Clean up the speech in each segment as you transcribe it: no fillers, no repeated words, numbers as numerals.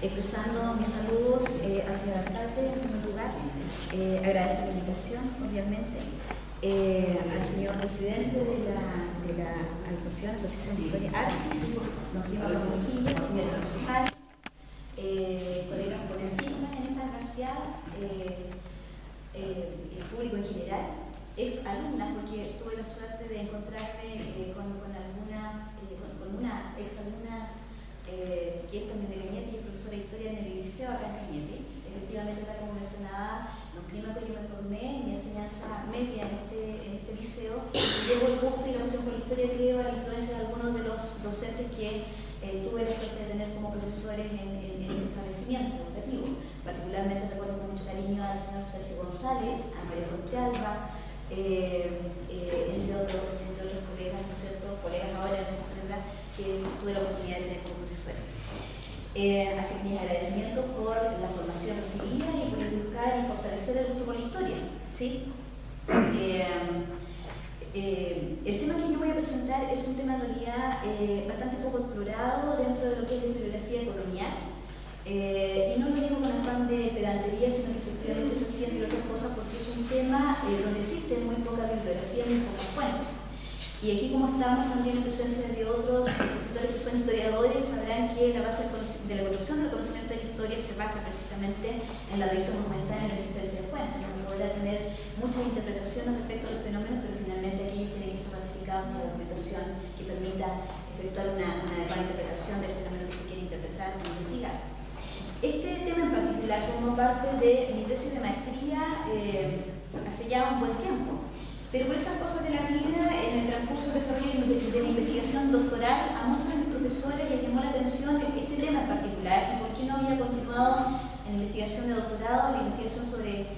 expresando mis saludos hacia el alcalde en primer lugar, agradecer la invitación, obviamente, al señor presidente de la agrupación Asociación Victoria Artis, nos prima Rosilla, señores concejales, colegas progresistas en estas graciadas, el público en general, ex alumnas, porque tuve la suerte de encontrarme con una ex alumna que es también de Cañete y es profesora de historia en el liceo acá en Cañete. Efectivamente, tal como mencionaba, los primas que yo me formé en mi enseñanza media en este liceo, y llevo el gusto y la pasión por la historia debido a la influencia de algunos de los docentes que tuve la suerte de tener como profesores en el establecimiento educativo. Particularmente recuerdo con mucho cariño al señor Sergio González, a María Fontealba, entre otros colegas, ¿no es cierto?, colegas ahora en esa carrera que tuve la oportunidad de tener como profesores. Así que mis agradecimientos por la formación recibida y por educar y fortalecer el gusto por la historia, ¿sí? El tema que yo voy a presentar es un tema en realidad bastante poco explorado dentro de lo que es la historiografía colonial. Y no lo digo con afán de pedantería, sino que efectivamente se hacía entre otras cosas porque es un tema donde existe muy poca bibliografía, muy pocas fuentes. Y aquí, como estamos también en presencia de otros expositores que son historiadores, sabrán que la base de la construcción del conocimiento de la historia se basa precisamente en la revisión documental y en la existencia de fuentes, donde podrá tener muchas interpretaciones respecto a los fenómenos, pero finalmente aquellos tienen que ser ratificados por la documentación que permita efectuar una adecuada interpretación del fenómeno que se quiere interpretar o investigar. Este tema en particular formó parte de mi tesis de maestría hace ya un buen tiempo. Pero por esas cosas de la vida, en el transcurso del desarrollo de mi investigación doctoral, a muchos de mis profesores les llamó la atención este tema en particular y por qué no había continuado en la investigación de doctorado, la investigación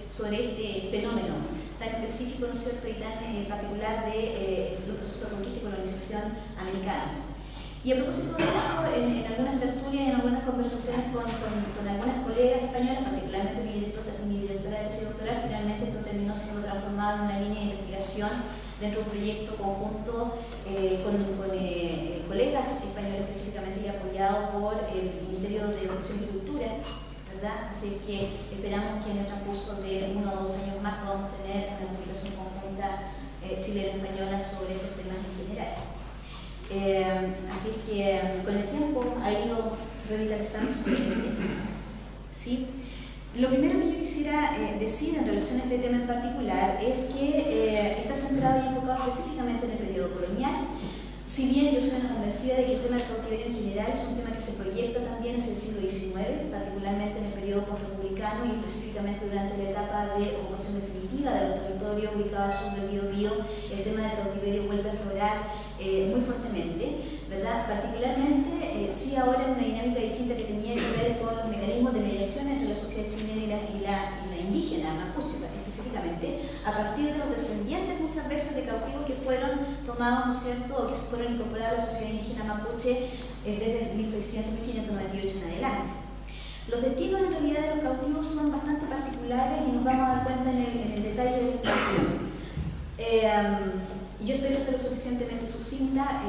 sobre este fenómeno tan específico, ¿no es cierto?, y tan particular de los procesos de conquista y colonización americanos. Y a propósito de eso, en algunas tertulias y en algunas conversaciones con algunas colegas españolas, particularmente mi directora de tesis doctoral, finalmente esto terminó siendo transformado en una línea de investigación dentro de un proyecto conjunto con colegas españoles específicamente y apoyado por el Ministerio de Educación y Cultura, ¿verdad? Así que esperamos que en el transcurso de 1 o 2 años más podamos tener una publicación conjunta chileno-española sobre estos temas en general. Así que con el tiempo ha ido revitalizándose el tema. ¿Sí? Lo primero que yo quisiera decir en relación a este tema en particular es que está centrado y enfocado específicamente en el periodo colonial. Si bien yo soy una convencida de que el tema del cautiverio en general es un tema que se proyecta también hacia el siglo XIX, particularmente en el periodo postrepublicano y específicamente durante la etapa de ocupación definitiva de los territorios ubicados al sur del Biobío, el tema del cautiverio vuelve a aflorar muy fuertemente, ¿verdad? Particularmente, sí ahora en una dinámica distinta que tenía que ver con los mecanismos de mediación entre la sociedad chilena y la indígena, mapuche específicamente, a partir de los descendientes muchas veces de cautivos que fueron tomados, ¿no es cierto?, o que se fueron incorporados a la sociedad indígena mapuche desde 1600-1598 en adelante. Los destinos en realidad de los cautivos son bastante particulares y nos vamos a dar cuenta en el detalle de la explicación. Yo espero ser lo suficientemente sucinta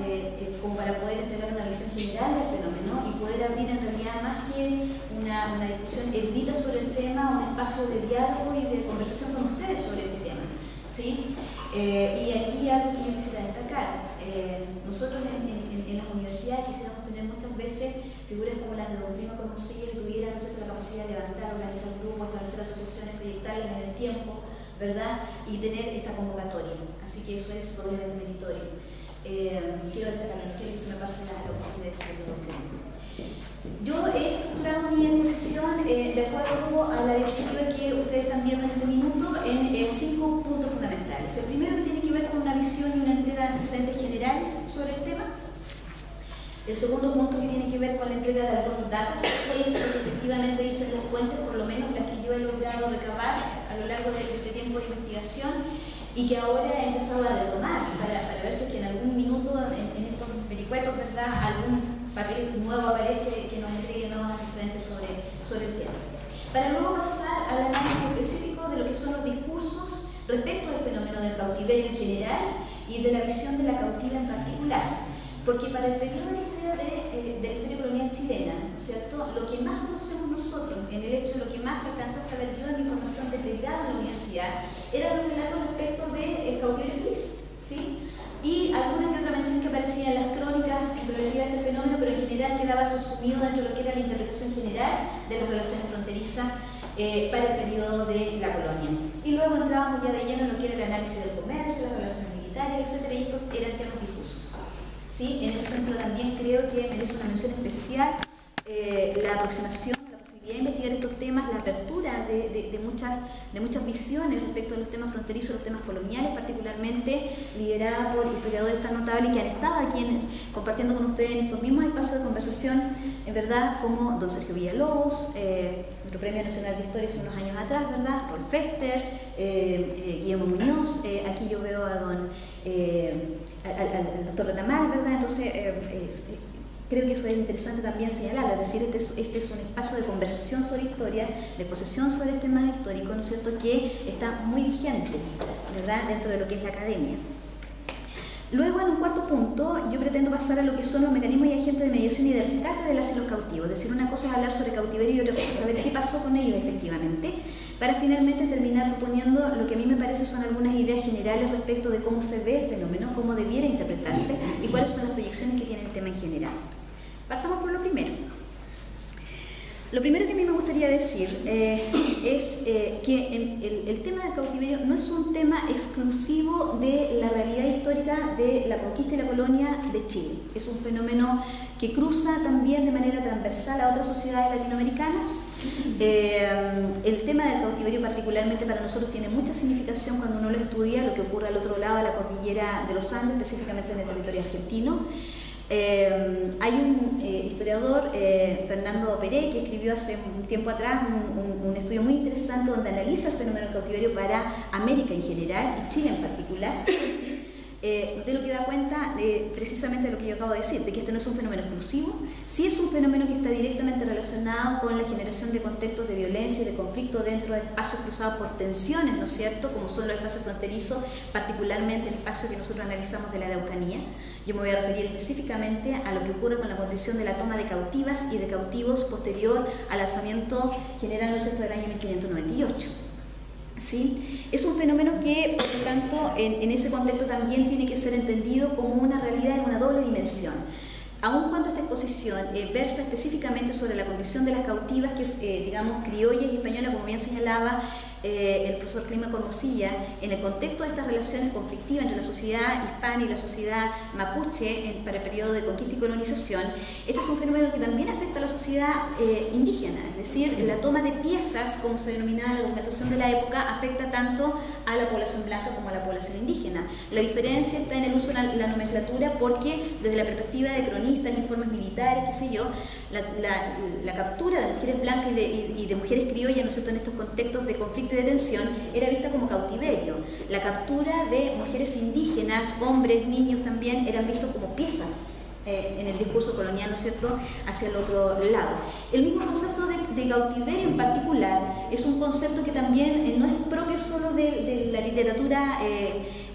como para poder entregar una visión general del fenómeno y poder abrir en realidad más que una discusión erudita sobre el tema, un espacio de diálogo y de conversación con ustedes sobre este tema, ¿sí? Y aquí algo que yo quisiera destacar. Nosotros en las universidades quisiéramos tener muchas veces figuras como las de los primos conocidos que tuvieran, ¿no sé?, la capacidad de levantar, organizar grupos, establecer asociaciones, proyectarlas en el tiempo, ¿verdad?, y tener esta convocatoria. Así que eso es probablemente meritorio. Quiero destacar, no quiero que se me pase la ocasión de decirlo. Yo he estructurado mi exposición de acuerdo a la diapositiva que ustedes están viendo en este minuto en 5 puntos fundamentales. El primero, que tiene que ver con una visión y una entrega de antecedentes generales sobre el tema. El segundo punto, que tiene que ver con la entrega de algunos datos, que efectivamente dicen las fuentes, por lo menos las que yo he logrado recabar a lo largo de este tiempo de investigación y que ahora he empezado a retomar para ver si es que en algún minuto en estos vericuetos, ¿verdad?, algún papel nuevo aparece que nos entregue nuevos antecedentes sobre el tema. Para luego pasar al análisis específico de lo que son los discursos respecto al fenómeno del cautiverio en general y de la visión de la cautiva en particular. Porque para el periodo de la historia colonial chilena, ¿no es cierto?, lo que más conocemos alcanzé a saber yo en mi formación de pregrado en la universidad, eran los relatos respecto del cautiverio feliz, ¿sí? Y alguna que otra mención que aparecía en las crónicas en relativa a este fenómeno, pero en general quedaba subsumido dentro de lo que era la interpretación general de las relaciones fronterizas para el periodo de la colonia. Y luego entrábamos ya de lleno en lo que era el análisis del comercio, las relaciones militares, etc. Y estos eran temas difusos, ¿sí? En ese sentido también creo que merece una mención especial la aproximación, la posibilidad de investigar estos temas, la apertura de muchas visiones respecto a los temas fronterizos, los temas coloniales, particularmente liderada por historiadores tan notables que han estado aquí compartiendo con ustedes en estos mismos espacios de conversación, en verdad, como don Sergio Villalobos, nuestro Premio Nacional de Historia hace unos años atrás, ¿verdad? Rolf Fester, Guillermo Muñoz, aquí yo veo al doctor Retamal, ¿verdad? Entonces, creo que eso es interesante también señalarlo, es decir, este es un espacio de conversación sobre historia, de posesión sobre temas históricos, ¿no es cierto?, que está muy vigente, ¿verdad?, dentro de lo que es la academia. Luego, en un cuarto punto, yo pretendo pasar a lo que son los mecanismos y agentes de mediación y de rescate de las y los cautivos. Es decir, una cosa es hablar sobre cautiverio y otra cosa es saber qué pasó con ellos efectivamente, para finalmente terminar proponiendo lo que a mí me parece son algunas ideas generales respecto de cómo se ve el fenómeno, cómo debiera interpretarse y cuáles son las proyecciones que tiene el tema en general. Partamos por lo primero. Lo primero que a mí me gustaría decir es que el tema del cautiverio no es un tema exclusivo de la realidad histórica de la conquista y la colonia de Chile. Es un fenómeno que cruza también de manera transversal a otras sociedades latinoamericanas. El tema del cautiverio particularmente para nosotros tiene mucha significación cuando uno lo estudia, lo que ocurre al otro lado de la cordillera de los Andes, específicamente en el territorio argentino. Hay un historiador, Fernando Peré, que escribió hace un tiempo atrás un estudio muy interesante donde analiza el fenómeno del cautiverio para América en general y Chile en particular, ¿sí? De lo que da cuenta precisamente de lo que yo acabo de decir, de que este no es un fenómeno exclusivo, sí es un fenómeno que está directamente relacionado con la generación de contextos de violencia y de conflicto dentro de espacios cruzados por tensiones, ¿no es cierto?, como son los espacios fronterizos, particularmente el espacio que nosotros analizamos de la Araucanía. Yo me voy a referir específicamente a lo que ocurre con la condición de la toma de cautivas y de cautivos posterior al alzamiento general, ¿no es cierto?, del año 1598. ¿Sí? Es un fenómeno que, por lo tanto, en ese contexto también tiene que ser entendido como una realidad en una doble dimensión. Aun cuando esta exposición versa específicamente sobre la condición de las cautivas, que digamos criollas y españolas, como bien señalaba el profesor Clima Cormosilla, en el contexto de estas relaciones conflictivas entre la sociedad hispana y la sociedad mapuche para el periodo de conquista y colonización, este es un fenómeno que también afecta a la sociedad indígena, es decir, la toma de piezas, como se denominaba en la documentación de la época, afecta tanto a la población blanca como a la población indígena. La diferencia está en el uso de la nomenclatura porque desde la perspectiva de cronistas, informes militares, qué sé yo, la captura de mujeres blancas y de mujeres criollas, ¿no es cierto?, en estos contextos de conflicto y de tensión era vista como cautiverio. La captura de mujeres indígenas, hombres, niños también, eran vistos como piezas en el discurso colonial, ¿no es cierto?, hacia el otro lado. El mismo concepto de cautiverio en particular es un concepto que también no es propio solo de la literatura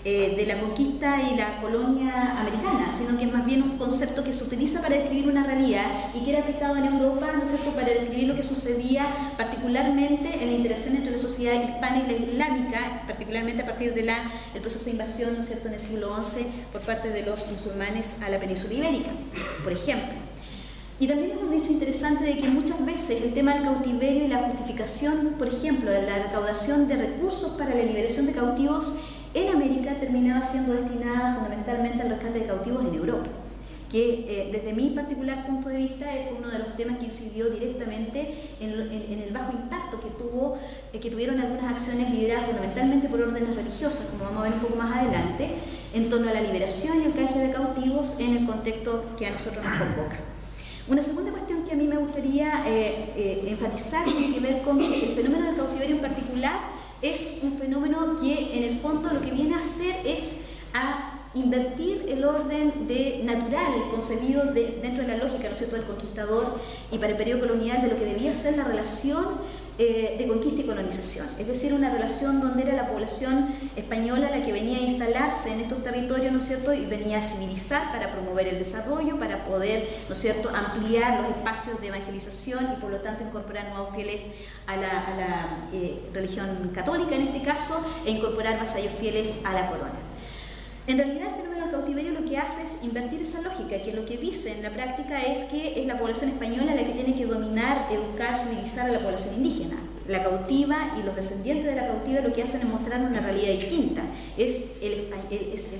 de la conquista y la colonia americana, sino que es más bien un concepto que se utiliza para describir una realidad y que era aplicado en Europa, ¿no es cierto?, para describir lo que sucedía particularmente en la interacción entre la sociedad hispana y la islámica, particularmente a partir del proceso de invasión, ¿no es cierto?, en el siglo XI por parte de los musulmanes a la península ibérica, por ejemplo. Y también hemos dicho interesante de que muchas veces el tema del cautiverio y la justificación, por ejemplo, de la recaudación de recursos para la liberación de cautivos en América terminaba siendo destinada fundamentalmente al rescate de cautivos en Europa, que desde mi particular punto de vista fue uno de los temas que incidió directamente en el bajo impacto que tuvieron algunas acciones lideradas fundamentalmente por órdenes religiosas, como vamos a ver un poco más adelante, en torno a la liberación y el canje de cautivos en el contexto que a nosotros nos convoca. Una segunda cuestión que a mí me gustaría enfatizar tiene que ver con que el fenómeno del cautiverio en particular es un fenómeno que en el fondo lo que viene a hacer es a invertir el orden natural, concebido dentro de la lógica, ¿no es cierto?, del conquistador y para el periodo colonial de lo que debía ser la relación de conquista y colonización, es decir, una relación donde era la población española la que venía a instalarse en estos territorios, ¿no es cierto?, y venía a civilizar para promover el desarrollo, para poder, ¿no es cierto?, ampliar los espacios de evangelización y por lo tanto incorporar nuevos fieles a la religión católica en este caso, e incorporar vasallos fieles a la corona. En realidad el fenómeno del cautiverio lo que hace es invertir esa lógica, que lo que dice en la práctica es que es la población española la que tiene que dominar, educar, civilizar a la población indígena. La cautiva y los descendientes de la cautiva lo que hacen es mostrar una realidad distinta. Es el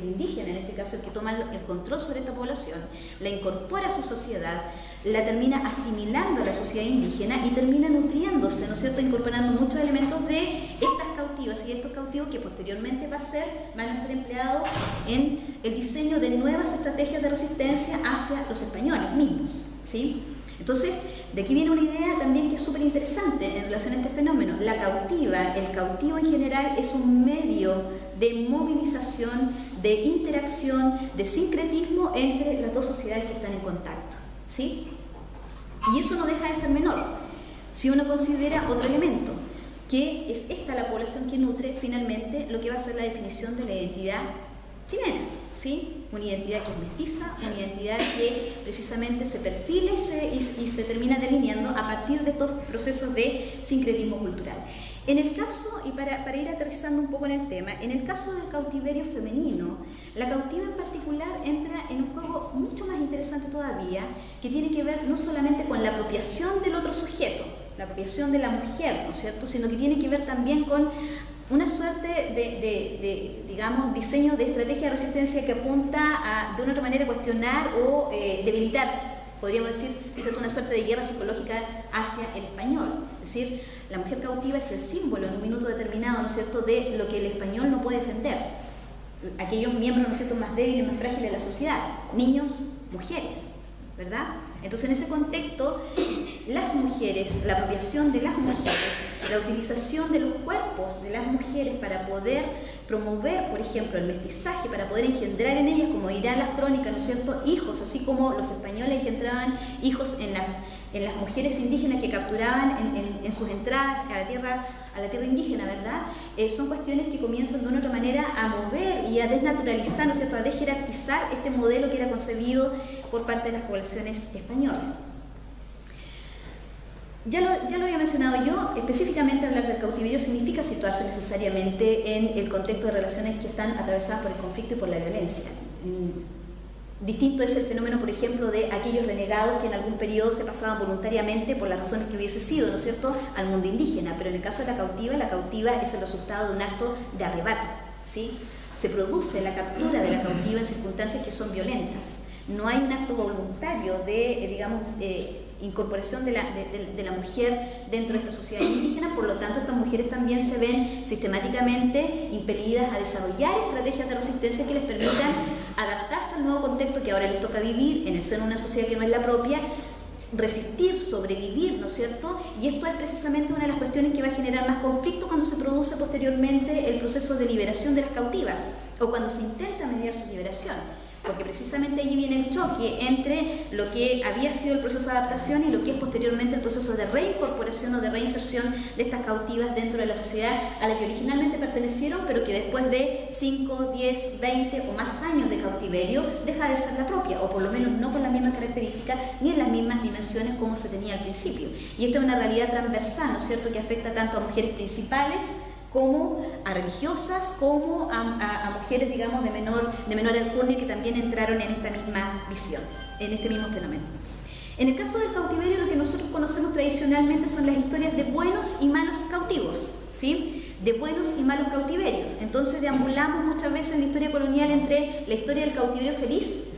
indígena, en este caso, el que toma el control sobre esta población, la incorpora a su sociedad, la termina asimilando a la sociedad indígena y termina nutriéndose, ¿no es cierto?, incorporando muchos elementos de estas cautivas y estos cautivos que posteriormente van a ser empleados en el diseño de nuevas estrategias de resistencia hacia los españoles mismos, ¿sí? Entonces, de aquí viene una idea también que es súper interesante en relación a este fenómeno. La cautiva, el cautivo en general, es un medio de movilización, de interacción, de sincretismo entre las dos sociedades que están en contacto, ¿sí? Y eso no deja de ser menor si uno considera otro elemento, que es esta la población que nutre finalmente lo que va a ser la definición de la identidad chilena, ¿sí? Una identidad que es mestiza, una identidad que precisamente se perfila y se termina delineando a partir de estos procesos de sincretismo cultural. En el caso, y para ir aterrizando un poco en el tema, en el caso del cautiverio femenino, la cautiva en particular entra en un juego mucho más interesante todavía, que tiene que ver no solamente con la apropiación del otro sujeto, la apropiación de la mujer, ¿no es cierto?, sino que tiene que ver también con una suerte digamos, diseño de estrategia de resistencia que apunta a, de una otra manera, cuestionar o debilitar, podríamos decir, una suerte de guerra psicológica hacia el español. Es decir, la mujer cautiva es el símbolo en un minuto determinado, ¿no es cierto?, de lo que el español no puede defender. Aquellos miembros, ¿no es cierto?, más débiles, más frágiles de la sociedad, niños, mujeres, ¿verdad? Entonces, en ese contexto, las mujeres, la apropiación de las mujeres, la utilización de los cuerpos de las mujeres para poder promover, por ejemplo, el mestizaje, para poder engendrar en ellas, como dirán las crónicas, ¿no es cierto?, hijos, así como los españoles engendraban hijos en las mujeres indígenas que capturaban en sus entradas a la tierra indígena, ¿verdad? Son cuestiones que comienzan de una otra manera a mover y a desnaturalizar, ¿no es cierto?, a desjerarquizar este modelo que era concebido por parte de las poblaciones españolas. Ya lo había mencionado yo, específicamente hablar del cautiverio significa situarse necesariamente en el contexto de relaciones que están atravesadas por el conflicto y por la violencia. Distinto es el fenómeno, por ejemplo, de aquellos renegados que en algún periodo se pasaban voluntariamente, por las razones que hubiese sido, ¿no es cierto?, al mundo indígena, pero en el caso de la cautiva es el resultado de un acto de arrebato, ¿sí? Se produce la captura de la cautiva en circunstancias que son violentas. No hay un acto voluntario de, digamos, incorporación de la mujer dentro de esta sociedad indígena, por lo tanto estas mujeres también se ven sistemáticamente impelidas a desarrollar estrategias de resistencia que les permitan adaptarse al nuevo contexto que ahora les toca vivir en el seno de una sociedad que no es la propia, resistir, sobrevivir, ¿no es cierto? Y esto es precisamente una de las cuestiones que va a generar más conflicto cuando se produce posteriormente el proceso de liberación de las cautivas o cuando se intenta mediar su liberación, porque precisamente allí viene el choque entre lo que había sido el proceso de adaptación y lo que es posteriormente el proceso de reincorporación o de reinserción de estas cautivas dentro de la sociedad a la que originalmente pertenecieron, pero que después de 5, 10, 20 o más años de cautiverio deja de ser la propia, o por lo menos no con las mismas características ni en las mismas dimensiones como se tenía al principio. Y esta es una realidad transversal, ¿no es cierto?, que afecta tanto a mujeres principales como a religiosas, como a mujeres, digamos, de menor alcurnia que también entraron en esta misma visión, en este mismo fenómeno. En el caso del cautiverio, lo que nosotros conocemos tradicionalmente son las historias de buenos y malos cautivos, ¿sí?, de buenos y malos cautiverios. Entonces deambulamos muchas veces en la historia colonial entre la historia del cautiverio feliz,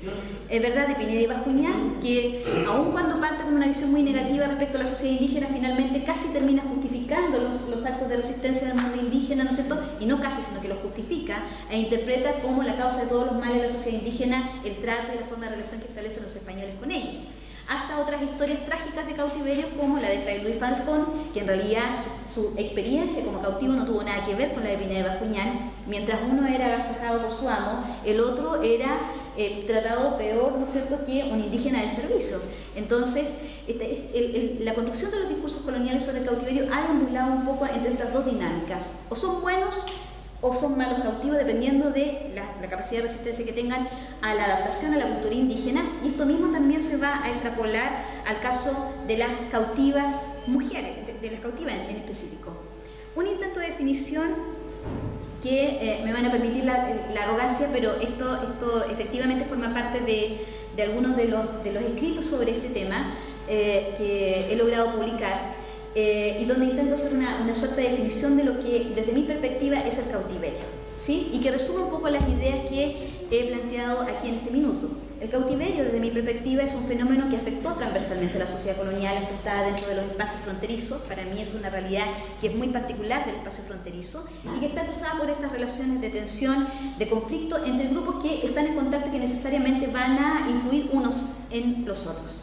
¿verdad?, de Pineda y Bascuñán, que aun cuando parte con una visión muy negativa respecto a la sociedad indígena, finalmente casi termina justificando los actos de resistencia del mundo indígena, ¿no es cierto?, y no casi, sino que los justifica e interpreta como la causa de todos los males de la sociedad indígena el trato y la forma de relación que establecen los españoles con ellos. hasta otras historias trágicas de cautiverio como la de Fray Luis Falcón, que en realidad su experiencia como cautivo no tuvo nada que ver con la de Pineda de Bascuñán. Mientras uno era agasajado por su amo, el otro era tratado peor, ¿no es cierto?, que un indígena de servicio. Entonces, la construcción de los discursos coloniales sobre el cautiverio ha deambulado un poco entre estas dos dinámicas. O son buenos o son malos cautivos, dependiendo de la capacidad de resistencia que tengan a la adaptación a la cultura indígena, y esto mismo también se va a extrapolar al caso de las cautivas mujeres, de las cautivas en específico. Un intento de definición que me van a permitir la arrogancia, pero esto efectivamente forma parte de algunos de los escritos sobre este tema que he logrado publicar, y donde intento hacer una suerte de definición de lo que desde mi perspectiva es el cautiverio, ¿sí? Y que resume un poco las ideas que he planteado aquí en este minuto. El cautiverio, desde mi perspectiva, es un fenómeno que afectó transversalmente a la sociedad colonial asentada dentro de los espacios fronterizos. Para mí es una realidad que es muy particular del espacio fronterizo y que está cruzada por estas relaciones de tensión, de conflicto entre grupos que están en contacto y que necesariamente van a influir unos en los otros.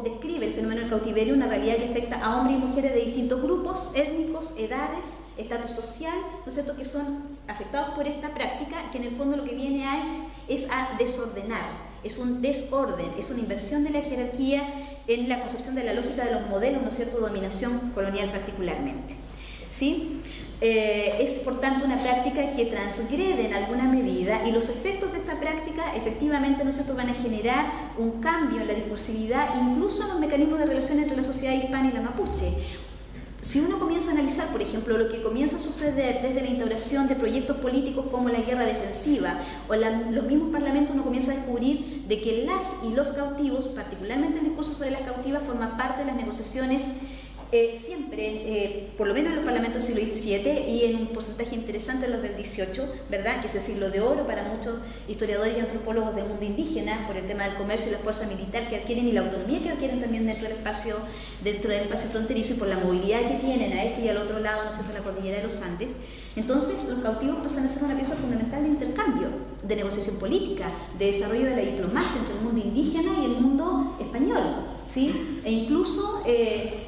Describe el fenómeno del cautiverio una realidad que afecta a hombres y mujeres de distintos grupos étnicos, edades, estatus social, ¿no es cierto?, que son afectados por esta práctica, que en el fondo lo que viene es a desordenar, es un desorden, es una inversión de la jerarquía en la concepción de la lógica de los modelos, ¿no es cierto?, dominación colonial particularmente, ¿sí? Es por tanto una práctica que transgrede en alguna medida, y los efectos de esta práctica efectivamente, ¿no es cierto?, van a generar un cambio en la discursividad, incluso en los mecanismos de relación entre la sociedad hispana y la mapuche. Si uno comienza a analizar, por ejemplo, lo que comienza a suceder desde la instauración de proyectos políticos como la guerra defensiva o los mismos parlamentos, uno comienza a descubrir de que las y los cautivos, particularmente el discurso sobre las cautivas, forman parte de las negociaciones siempre, por lo menos en los parlamentos del siglo XVII y en un porcentaje interesante en los del XVIII, ¿verdad?, que es el siglo de oro para muchos historiadores y antropólogos del mundo indígena, por el tema del comercio y la fuerza militar que adquieren y la autonomía que adquieren también dentro del espacio fronterizo, y por la movilidad que tienen a este y al otro lado, ¿no es cierto?, la cordillera de los Andes. Entonces, los cautivos pasan a ser una pieza fundamental de intercambio, de negociación política, de desarrollo de la diplomacia entre el mundo indígena y el mundo español, ¿sí? E incluso,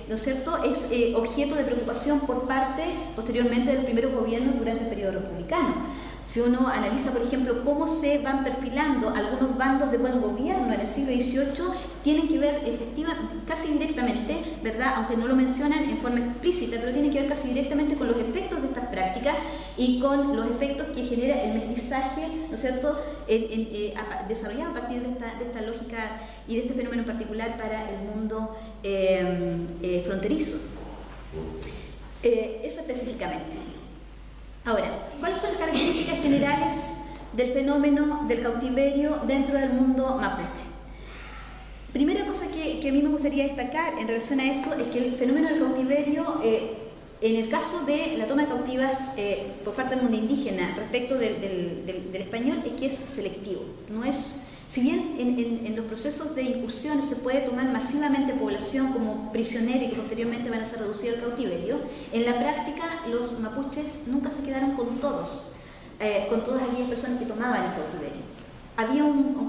¿no es cierto?, es objeto de preocupación por parte, posteriormente, de los primeros gobiernos durante el periodo republicano. Si uno analiza, por ejemplo, cómo se van perfilando algunos bandos de buen gobierno en el siglo XVIII, tienen que ver efectivamente, casi directamente, ¿verdad?, aunque no lo mencionan en forma explícita, pero tienen que ver casi directamente con los efectos de estas prácticas y con los efectos que genera el mestizaje, ¿no es cierto?, desarrollado a partir de esta lógica y de este fenómeno en particular para el mundo fronterizo. Eso específicamente. Ahora, ¿cuáles son las características generales del fenómeno del cautiverio dentro del mundo mapuche? Primera cosa que a mí me gustaría destacar en relación a esto es que el fenómeno del cautiverio, en el caso de la toma de cautivas por parte del mundo indígena respecto del español, es que es selectivo. No es, si bien en los procesos de incursiones se puede tomar masivamente población como prisionera y que posteriormente van a ser reducidos al cautiverio, en la práctica los mapuches nunca se quedaron con todas aquellas personas que tomaban el cautiverio.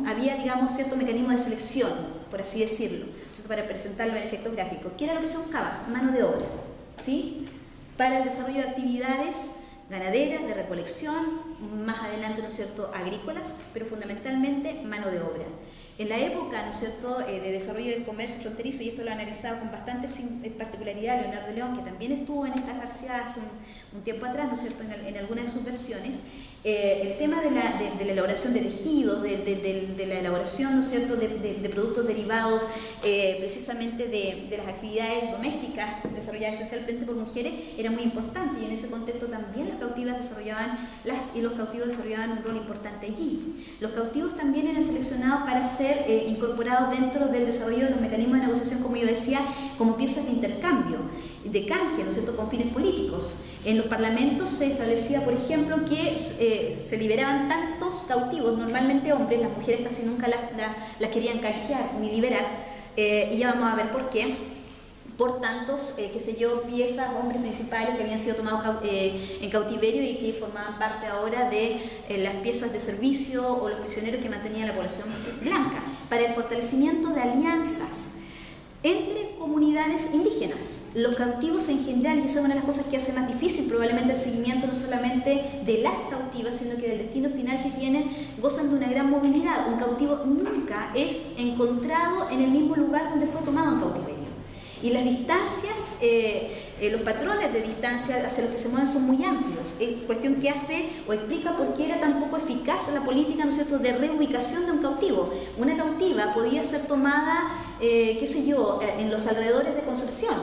Había, digamos, cierto mecanismo de selección, por así decirlo, ¿cierto?, para presentarlo en efectos gráficos. ¿Qué era lo que se buscaba? Mano de obra, ¿sí?, para el desarrollo de actividades ganaderas, de recolección, más adelante, ¿no es cierto?, agrícolas, pero fundamentalmente mano de obra. En la época, ¿no es cierto?, de desarrollo del comercio fronterizo, y esto lo ha analizado con bastante particularidad Leonardo León, que también estuvo en estas garciadas hace un tiempo atrás, ¿no es cierto?, en algunas de sus versiones, el tema de la elaboración de tejidos, de la elaboración, ¿no es cierto?, de productos derivados precisamente de las actividades domésticas desarrolladas esencialmente por mujeres, era muy importante, y en ese contexto también las y los cautivos desarrollaban un rol importante allí. Los cautivos también eran seleccionados para ser incorporados dentro del desarrollo de los mecanismos de negociación, como yo decía, como piezas de intercambio, de canje, ¿no es cierto?, con fines políticos. En los parlamentos se establecía, por ejemplo, que se liberaban tantos cautivos, normalmente hombres, las mujeres casi nunca las querían canjear ni liberar, y ya vamos a ver por qué. Por tantos, qué sé yo, piezas, hombres principales que habían sido tomados en cautiverio y que formaban parte ahora de las piezas de servicio o los prisioneros que mantenía la población blanca. para el fortalecimiento de alianzas entre comunidades indígenas, los cautivos en general, y esa es una de las cosas que hace más difícil probablemente el seguimiento no solamente de las cautivas, sino que del destino final que tienen, gozan de una gran movilidad. Un cautivo nunca es encontrado en el mismo lugar donde fue tomado un cautiverio. Y las distancias, los patrones de distancia hacia los que se mueven son muy amplios, cuestión que hace o explica por qué era tan poco eficaz la política, ¿no es cierto?, de reubicación de un cautivo. Una cautiva podía ser tomada, qué sé yo, en los alrededores de Concepción,